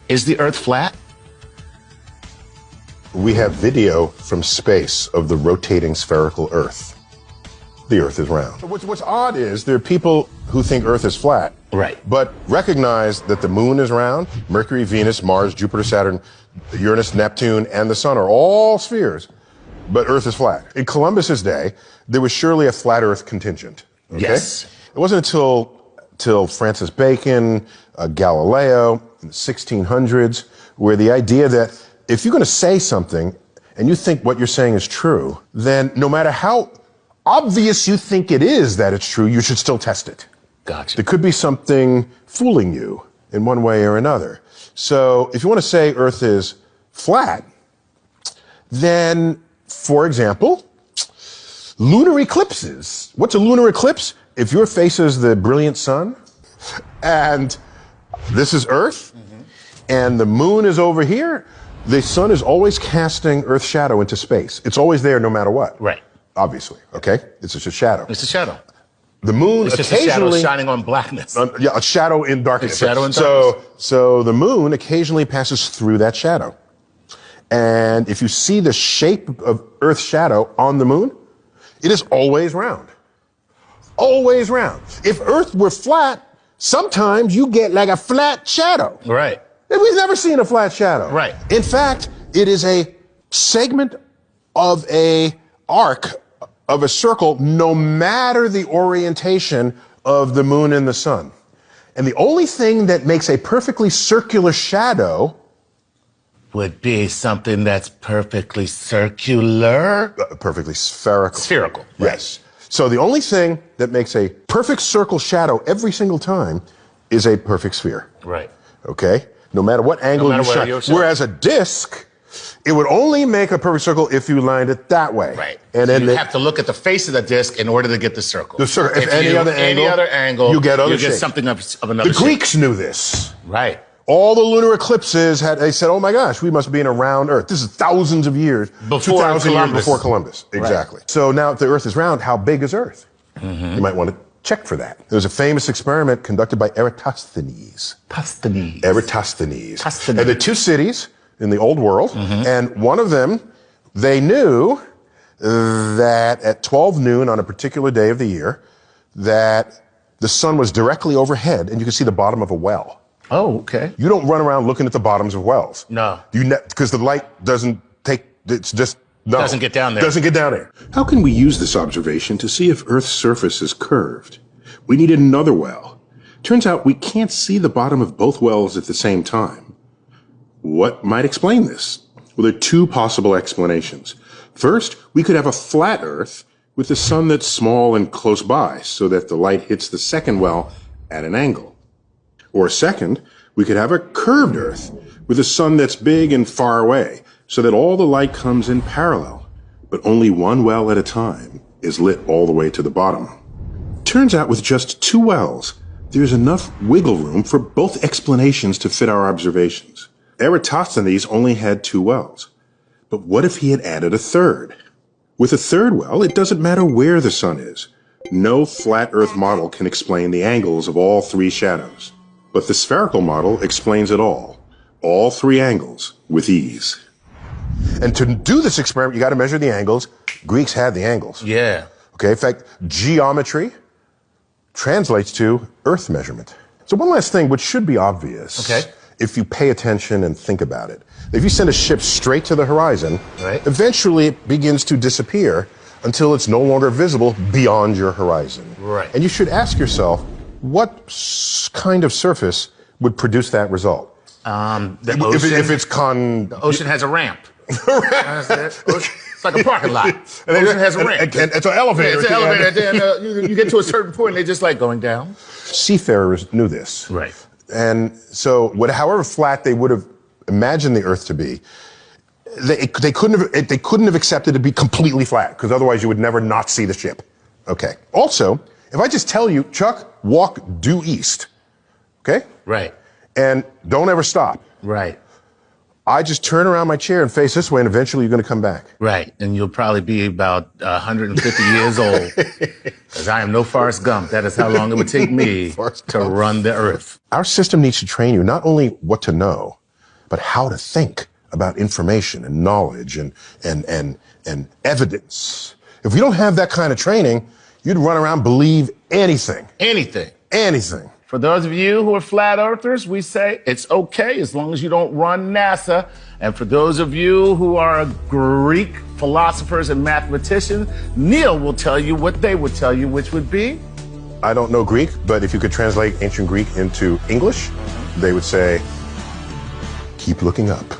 Is the Earth flat? We have video from space of the rotating spherical Earth. The Earth is round. What's odd is there are people who think Earth is flat. Right. But recognize that the moon is round. Mercury, Venus, Mars, Jupiter, Saturn, Uranus, Neptune, and the sun are all spheres. But Earth is flat. In Columbus's day, there was surely a flat Earth contingent. Okay? Yes. It wasn't until Francis Bacon, Galileo, in the 1600s, where the idea that if you're going to say something and you think what you're saying is true, then no matter how obvious you think it is that it's true, you should still test it. Gotcha. There could be something fooling you in one way or another. So if you want to say Earth is flat, then, for example, lunar eclipses. What's a lunar eclipse? If your face is the brilliant sun, and this is Earth, and the moon is over here, the sun is always casting Earth's shadow into space. It's always there no matter what. Right. Obviously, okay? It's just a shadow. It's a shadow. The moon It's just occasionally... a shadow shining on blackness. Yeah, a shadow in darkness. A shadow in darkness. So the moon occasionally passes through that shadow. And if you see the shape of Earth's shadow on the moon, it is always round. Always round. If Earth were flat, sometimes you get like a flat shadow. Right. We've never seen a flat shadow. Right. In fact, it is a segment of a arc of a circle, no matter the orientation of the moon and the sun. And the only thing that makes a perfectly circular shadow would be something that's perfectly circular. Perfectly spherical. Spherical. Right. Yes. So the only thing that makes a perfect circle shadow every single time is a perfect sphere. Right. Okay? No matter what angle you shine. Whereas a disc, it would only make a perfect circle if you lined it that way. Right. And so then you have to look at the face of the disc in order to get the circle. The circle. If any other angle, you get other you get shapes. something of another The Greeks knew this. Right. All the lunar eclipses they said, oh my gosh, we must be in a round Earth. This is thousands of years. Before 2,000 Columbus. years before Columbus. Exactly. Right. So now if the Earth is round, how big is Earth? You might want to check for that. There was a famous experiment conducted by Eratosthenes. Eratosthenes. And the two cities in the old world, and one of them, they knew that at 12 noon on a particular day of the year, that the sun was directly overhead and you could see the bottom of a well. Oh, okay. You don't run around looking at the bottoms of wells. No. Because the light doesn't take, it's just, no. Doesn't get down there. Doesn't get down there. How can we use this observation to see if Earth's surface is curved? We needed another well. Turns out we can't see the bottom of both wells at the same time. What might explain this? Well, there are two possible explanations. First, we could have a flat Earth with the sun that's small and close by, so that the light hits the second well at an angle. Or second, we could have a curved Earth with a sun that's big and far away, so that all the light comes in parallel, but only one well at a time is lit all the way to the bottom. Turns out with just two wells, there's enough wiggle room for both explanations to fit our observations. Eratosthenes only had two wells. But what if he had added a third? With a third well, it doesn't matter where the sun is. No flat Earth model can explain the angles of all three shadows. But the spherical model explains it all three angles, with ease. And to do this experiment, you got to measure the angles. Greeks had the angles. Yeah. Okay, in fact, geometry translates to Earth measurement. So one last thing, which should be obvious. Okay. If you pay attention and think about it. If you send a ship straight to the horizon, right, eventually it begins to disappear until it's no longer visible beyond your horizon. Right. And you should ask yourself, what kind of surface would produce that result? The ocean. If it's the ocean has a ramp. It's like a parking lot. The ocean has a ramp. And it's an elevator. It's an elevator. Then you get to a certain point, and they're just like going down. Seafarers knew this. Right. And so, however flat they would have imagined the Earth to be, they couldn't have accepted it to be completely flat, because otherwise you would never not see the ship. Okay. Also, if I just tell you, Chuck, walk due east, okay? Right. And don't ever stop. Right. I just turn around my chair and face this way, and eventually you're going to come back. Right. And you'll probably be about 150 years old. Because I am no Forrest Gump. That is how long it would take me to run the Earth. Our system needs to train you not only what to know, but how to think about information and knowledge and evidence. If we don't have that kind of training, you'd run around believe anything. Anything. Anything. For those of you who are flat earthers, we say it's okay as long as you don't run NASA. And for those of you who are Greek philosophers and mathematicians, Neil will tell you what they would tell you, which would be? I don't know Greek, but if you could translate ancient Greek into English, they would say, keep looking up.